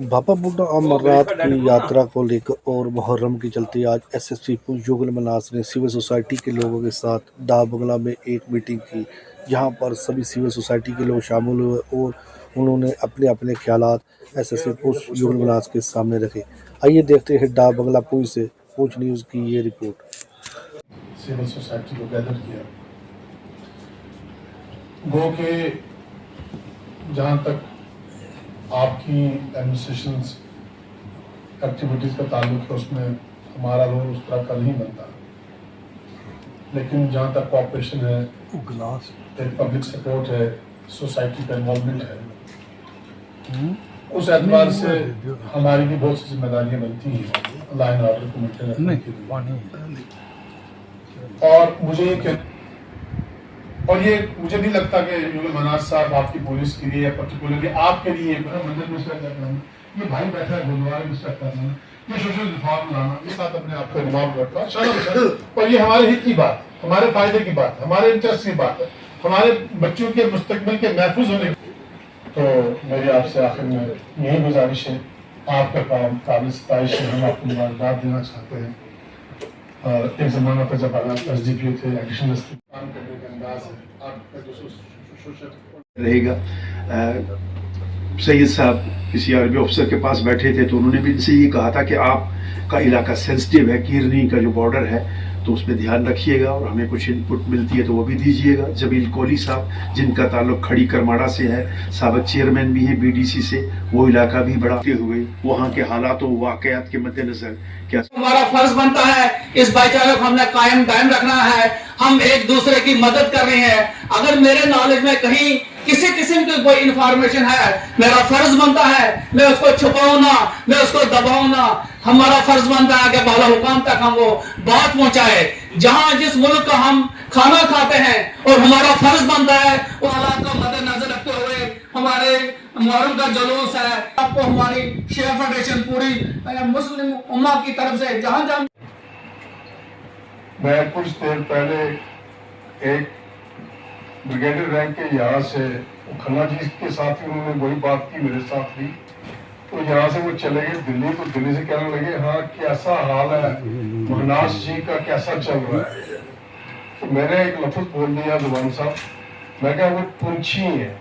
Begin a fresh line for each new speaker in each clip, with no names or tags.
बाबा बुड्ढा अमरनाथ की यात्रा को लेकर और मुहर्रम की चलती आज एसएसपी युगल मनास ने सिविल सोसाइटी के लोगों के साथ डाक बंगला में एक मीटिंग की। यहां पर सभी सिविल सोसाइटी के लोग शामिल हुए और उन्होंने अपने अपने ख्यालात एसएसपी युगल मनास के सामने रखे। आइए देखते हैं डाक बंगला पूछ से पूछ न्यूज़ की ये रिपोर्ट।
सिविल सोसाइटी को गैदर किया, गो के जहाँ तक आपकी एडमिनिस्ट्रेशन एक्टिविटीज़ का ताल्लुक है उसमें हमारा रोल उस तरह का नहीं बनता, लेकिन जहाँ तक कॉपरेशन है, एक पब्लिक सपोर्ट है, सोसाइटी का इन्वॉल्वमेंट है, उस एतबार से हमारी भी बहुत सी जिम्मेदारियाँ बनती हैं लॉ एंड ऑर्डर को मेंटेन रखने के लिए। और मुझे नहीं लगता कि युगल मनास साहब आपकी पुलिस के लिए या पर्टिकुलरली आपके लिए मंदिर में करना, ये भाई बैठा है गुरुद्वारे में करना, ये सोशल रिफॉर्म लाना, ये साथ अपने आप को इन्वॉल्व करता है और ये हमारे हित की बात, हमारे फायदे की बात, हमारे इंटरेस्ट की बात है, हमारे बच्चों के मुस्तकबिल के महफूज होने की। तो मेरी आपसे आखिर में यही गुजारिश है, आपका काम काबिल सताइश है, हम आपको मुबारकबाद देना चाहते हैं। और एक जमाना था जब आप एसडीपीओ थे, एडिशनल काम करने का अंदाज है आपका जो
रहेगा। सैयद साहब किसी आर्मी ऑफिसर के पास बैठे थे तो उन्होंने भी इनसे ये कहा था कि आपका इलाका सेंसिटिव है, कीरनी का जो बॉर्डर है तो उसमें ध्यान रखिएगा और हमें कुछ इनपुट मिलती है तो वो भी दीजिएगा। जमील कोहली साहब जिनका ताल्लुक खड़ी करमाड़ा से है, साबिक चेयरमैन भी हैं बीडीसी से, वो इलाका भी बढ़ाते हुए वहाँ के हालात और वाकयात के मद्देनजर क्या
हमारा फर्ज बनता है इस भाईचारे को हमने कायम दायम रखना है। हम एक दूसरे की मदद कर रहे हैं। अगर मेरे नॉलेज में कहीं किसी किस्म की कोई इंफॉर्मेशन है, मेरा फर्ज बनता है मैं उसको छुपाऊं ना, मैं उसको दबाऊं ना। हमारा फर्ज बनता है कि बाला हुकाम तक हम वो बात पहुंचाए। जहां जिस मुल्क का हम खाना खाते हैं और हमारा फर्ज बनता है वो हालात को मद्देनजर रखते हुए हमारे मुहर्रम का जुलूस है, आपको हमारी शेयर फेडरेशन पूरी मुस्लिम उम्मा की तरफ से जहां जहां।
मैं कुछ देर पहले एक ब्रिगेडियर रैंक के यहाँ से खन्ना जी के साथ ही उन्होंने वही बात की मेरे साथ भी, तो यहाँ से वो चले गए दिल्ली, तो दिल्ली से कहने लगे हाँ कैसा हाल है महनास जी का, कैसा चल रहा है। तो मैंने एक लफ्ज बोल दिया जुबान साहब, मैं क्या वो पुंछी है,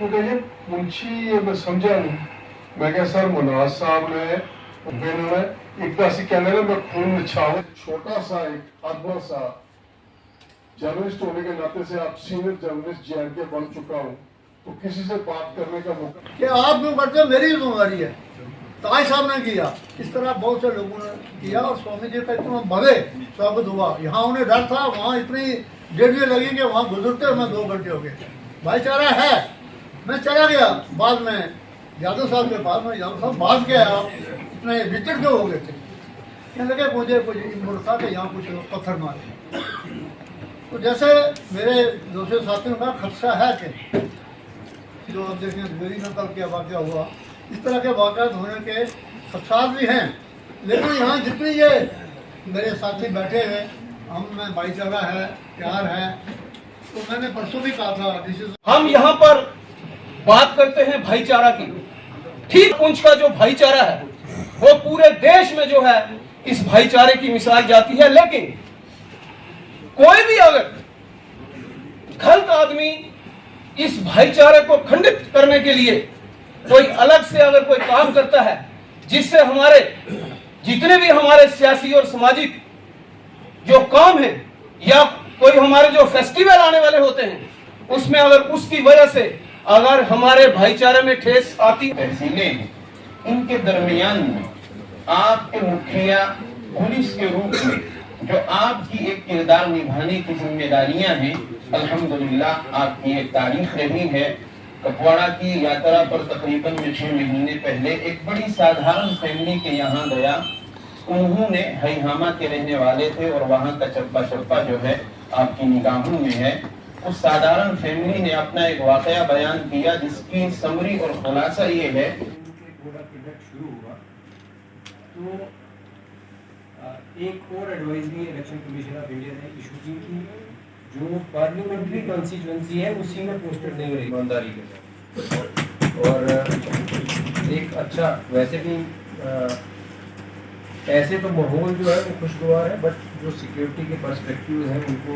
वो कहिए पुंछी ये मैं समझा नहीं। मैं क्या सर मनास साहब ने एक से कहने लगे मैं खून निछावर छोटा सा एक अदबा सा जर्नलिस्ट होने के नाते से आप सीनियर जर्नलिस्ट जेएनके बन चुका हूँ, तो किसी से बात करने का मौका
कि आप जो करते मेरी जिम्मेदारी है। ताज साहब ने किया, इस तरह बहुत से लोगों ने किया और स्वामी जी का इतना भव्य स्वागत हुआ। यहाँ उन्हें डर था, वहाँ इतनी डेढ़ लगी कि वहाँ गुजरते मैं 2 घंटे हो गए। भाईचारा है। मैं चला गया बाद में यादव साहब के पास में, यादव साहब बात क्या है आप इतने विचट क्यों हो गए थे। कहने लगे मुझे कुछ इम्पोर्ट था कि यहाँ कुछ पत्थर मारे। तो जैसे मेरे दूसरे साथियों का खदशा है कि जो आप देखें मेरी नकल क्या वाक़ हुआ, इस तरह के वाक़ात होने के खदशात भी हैं। लेकिन यहाँ जितने ये मेरे साथी बैठे हैं, हम में भाईचारा है, प्यार है। तो मैंने परसों भी कहा था
हम यहाँ पर बात करते हैं भाईचारा की। ठीक पुंछ का जो भाईचारा है वो पूरे देश में जो है इस भाईचारे की मिसाल जाती है। लेकिन कोई भी अगर गलत आदमी इस भाईचारे को खंडित करने के लिए कोई अलग से अगर कोई काम करता है, जिससे हमारे जितने भी हमारे सियासी और सामाजिक जो काम है या कोई हमारे जो फेस्टिवल आने वाले होते हैं उसमें अगर उसकी वजह से अगर हमारे भाईचारे में ठेस आती है,
इनके दरमियान में आपके मुखिया पुलिस के रूप में जो आपकी एक किरदार निभाने की जिम्मेदारियां हैं, अल्हम्दुलिल्लाह आपकी एक तारीख रही है। कपवाड़ा की यात्रा पर तकरीबन 6 महीने पहले एक बड़ी साधारण फैमिली के यहाँ गया। उन्होंने हैहामा के रहने वाले थे और वहाँ का चप्पा चप्पा जो है आपकी निगाहों में है। उस साधारण फैमिली ने अपना एक वाकया बयान किया जिसकी समरी और खुलासा ये है।
शुरू हुआ तो एक और advisory election commission of India ने इशू की कि जो पार्लियामेंट्री कॉन्स्टिट्यूएंसी है उसी में पोस्टर नहीं रही ईमानदारी के साथ। और एक अच्छा वैसे भी ऐसे तो माहौल जो है वो खुशगवार है, बट जो सिक्योरिटी के पर्सपेक्टिव हैं उनको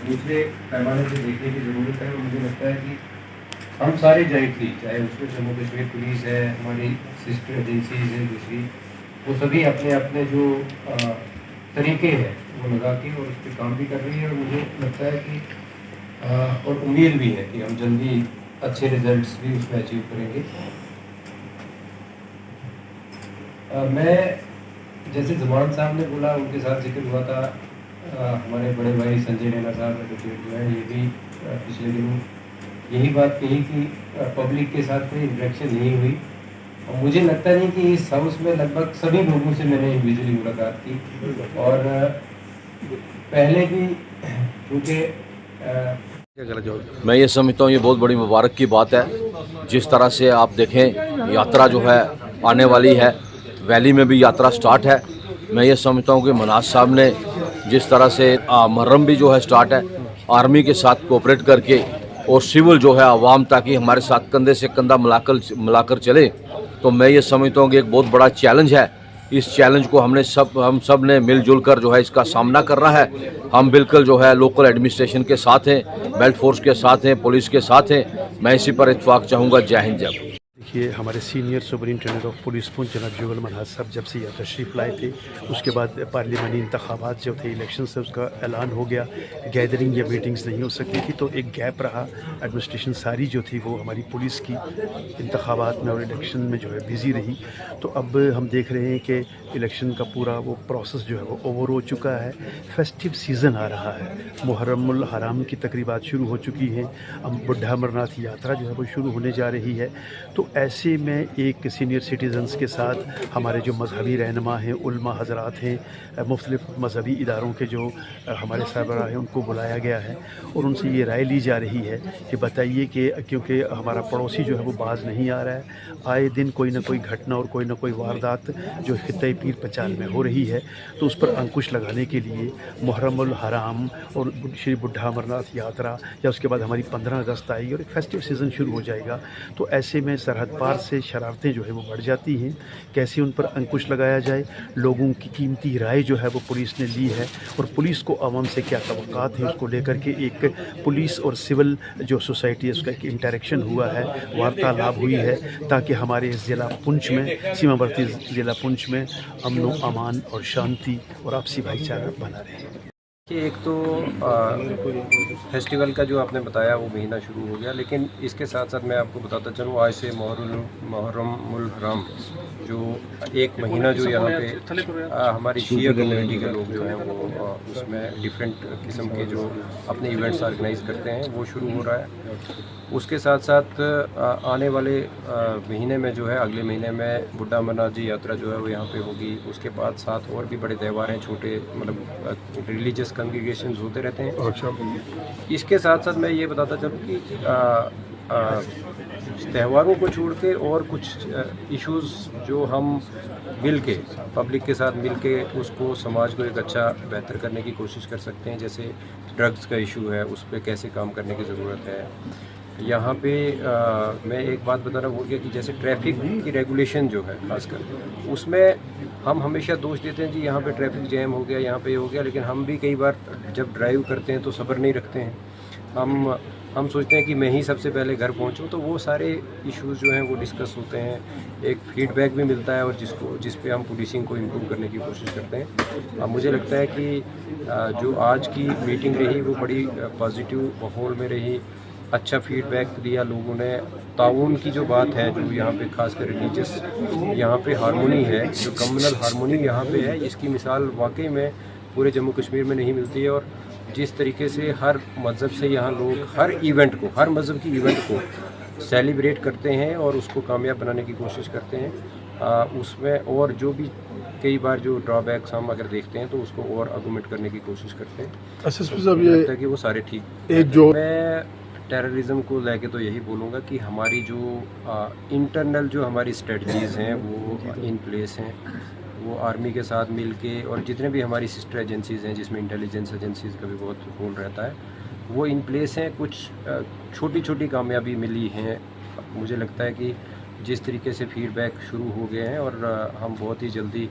दूसरे पैमाने से देखने की ज़रूरत है। और मुझे लगता है कि हम सारे जॉइंटली, चाहे उसमें जम्मू कश्मीर पुलिस है, हमारी सिस्टर एजेंसीज हैं दूसरी, वो सभी अपने अपने जो तरीके हैं वो लगा के और उस पर काम भी कर रही है। और मुझे लगता है कि और उम्मीद भी है कि हम जल्दी अच्छे रिजल्ट्स भी उसमें अचीव करेंगे। मैं जैसे जमान साहब ने बोला, उनके साथ जिक्र हुआ था, हमारे बड़े भाई संजय रैना साहब एडवोकेट जो है, ये भी पिछले दिनों यही बात कही कि पब्लिक के साथ कोई इंटरेक्शन नहीं हुई। और मुझे लगता नहीं कि इस हाउस में लगभग सभी लोगों से मैंने इंडिविजुअली मुलाकात की। और पहले भी क्योंकि
मैं ये समझता हूँ ये बहुत बड़ी मुबारक की बात है। जिस तरह से आप देखें यात्रा जो है आने वाली है, वैली में भी यात्रा स्टार्ट है। मैं ये समझता हूँ कि मनाज साहब ने जिस तरह से मुहर्रम भी जो है स्टार्ट है, आर्मी के साथ कोऑपरेट करके और सिविल जो है आवाम ताकि हमारे साथ कंधे से कंधा मिलाकर चले, तो मैं ये समझता हूँ कि एक बहुत बड़ा चैलेंज है। इस चैलेंज को हम सब ने मिलजुल कर जो है इसका सामना करना है। हम बिल्कुल जो है लोकल एडमिनिस्ट्रेशन के साथ हैं, बेल्ट फोर्स के साथ हैं, पुलिस के साथ हैं। मैं इसी पर इत्फाक चाहूँगा। जय हिंद जय।
देखिए, हमारे senior superintendent of police Poonch जनाब जुगल मनाज साहब जब से यह तशरीफ़ लाए थे, उसके बाद पार्लियामानी इंतखाबात जो थे, इलेक्शन से उसका ऐलान हो गया, गैदरिंग या मीटिंग्स नहीं हो सकती थी, तो एक गैप रहा। एडमिनिस्ट्रेशन सारी जो थी वो हमारी पुलिस की इंतखाबात में और इलेक्शन में जो है बिज़ी रही। तो अब हम देख रहे हैं कि इलेक्शन का पूरा वो प्रोसेस जो है वो ओवर हो चुका है। फेस्टिव सीज़न आ रहा है, मुहर्रमुल हराम की तकरीबात शुरू हो चुकी हैं, अब बुढ़ा अमरनाथ यात्रा जो है वो शुरू होने जा रही है। तो ऐसे में एक सीनियर सिटीज़न्स के साथ हमारे जो मजहबी रहनुमा हैं, उलमा हज़रात हैं, मुख्तलिफ़ मजहबी इदारों के जो हमारे सरबराह हैं, उनको बुलाया गया है और उनसे ये राय ली जा रही है कि बताइए कि क्योंकि हमारा पड़ोसी जो है वो बाज नहीं आ रहा है, आए दिन कोई ना कोई घटना और कोई ना कोई वारदात जो खित्ते पीर पंचाल में हो रही है, तो उस पर अंकुश लगाने के लिए मुहर्रमुल हराम और श्री बुढ़ा अमरनाथ यात्रा या उसके बाद हमारी 15 अगस्त आएगी और एक फेस्टिव सीज़न शुरू हो जाएगा। तो ऐसे में सरहद पार से शरारतें जो है वो बढ़ जाती हैं। कैसे उन पर अंकुश लगाया जाए, लोगों की कीमती राय जो है वो पुलिस ने ली है और पुलिस को आवाम से क्या तवक्कात है उसको लेकर के एक पुलिस और सिविल जो सोसाइटी है उसका एक इंटरेक्शन हुआ है, वार्तालाप हुई है, ताकि हमारे ज़िला पुंछ में, सीमावर्ती ज़िला पुंछ में अमन व अमान और शांति और आपसी भाईचारा बना रहे।
एक तो फेस्टिवल का जो आपने बताया वो महीना शुरू हो गया, लेकिन इसके साथ साथ मैं आपको बताता चलूँ, आज से मुहर्रमुल हराम जो एक महीना जो यहाँ पे हमारी शिया कम्युनिटी के लोग जो हैं वो उसमें डिफरेंट किस्म के जो अपने इवेंट्स ऑर्गेनाइज करते हैं वो शुरू हो रहा है। उसके साथ साथ आने वाले महीने में जो है, अगले महीने में बुढ़ा अमरनाथ जी यात्रा जो है वो यहाँ पे होगी। उसके बाद साथ और भी बड़े त्यौहार हैं, छोटे मतलब रिलीजियस कॉन्ग्रीगेशन होते रहते हैं। इसके साथ साथ मैं ये बताता चलूँ कि त्योहारों को छोड़ के और कुछ इश्यूज़ जो हम मिल के पब्लिक के साथ मिल के उसको समाज को एक अच्छा बेहतर करने की कोशिश कर सकते हैं। जैसे ड्रग्स का इशू है, उस पर कैसे काम करने की ज़रूरत है। यहाँ पे मैं एक बात बताना भूल गया कि जैसे ट्रैफिक की रेगुलेशन जो है खासकर, उसमें हम हमेशा दोष देते हैं कि यहाँ पे ट्रैफिक जैम हो गया, यहाँ पे हो गया, लेकिन हम भी कई बार जब ड्राइव करते हैं तो सब्र नहीं रखते हैं। हम सोचते हैं कि मैं ही सबसे पहले घर पहुँचूँ, तो वो सारे इश्यूज़ जो हैं वो डिस्कस होते हैं, एक फीडबैक भी मिलता है और जिस पे हम पुलिसिंग को इम्प्रूव करने की कोशिश करते हैं। अब मुझे लगता है कि जो आज की मीटिंग रही वो बड़ी पॉजिटिव माहौल में रही, अच्छा फीडबैक दिया लोगों ने। ताउन की जो बात है, जो यहाँ पे खासकर रिलीजियस यहाँ पे हारमोनी है, जो कम्युनल हारमोनी यहाँ पे है, इसकी मिसाल वाकई में पूरे जम्मू कश्मीर में नहीं मिलती है। और जिस तरीके से हर मज़हब से यहाँ लोग हर इवेंट को, हर मज़हब की इवेंट को सेलिब्रेट करते हैं और उसको कामयाब बनाने की कोशिश करते हैं, उसमें और जो भी कई बार जो ड्रॉबैक्स हम अगर देखते हैं तो उसको और आर्गूमेंट करने की कोशिश करते हैं।
एसएसपी साहब, ये
लगता है कि वो सारे ठीक
एक जो
मैं टेररिज्म को लेके तो यही बोलूँगा कि हमारी जो इंटरनल जो हमारी स्ट्रेटजीज़ हैं वो इन प्लेस हैं। वो आर्मी के साथ मिलके और जितने भी हमारी सिस्टर एजेंसीज़ हैं जिसमें इंटेलिजेंस एजेंसीज़ का भी बहुत रोल रहता है, वो इन प्लेस हैं। कुछ छोटी छोटी कामयाबी मिली हैं। मुझे लगता है कि जिस तरीके से फीडबैक शुरू हो गए हैं और हम बहुत ही जल्दी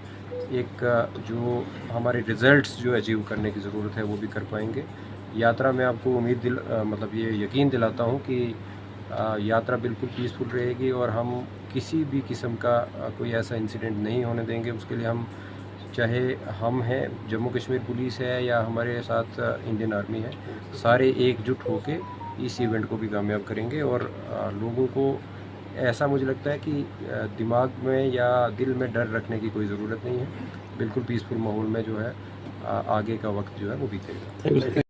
एक जो हमारे रिज़ल्ट्स जो अचीव करने की ज़रूरत है वो भी कर पाएंगे। यात्रा में आपको मतलब ये यकीन दिलाता हूँ कि यात्रा बिल्कुल पीसफुल रहेगी और हम किसी भी किस्म का कोई ऐसा इंसिडेंट नहीं होने देंगे। उसके लिए हम, चाहे हम हैं, जम्मू कश्मीर पुलिस है या हमारे साथ इंडियन आर्मी है, सारे एकजुट होकर इस इवेंट को भी कामयाब करेंगे। और लोगों को ऐसा मुझे लगता है कि दिमाग में या दिल में डर रखने की कोई ज़रूरत नहीं है। बिल्कुल पीसफुल माहौल में जो है आगे का वक्त जो है वो बीतेगा।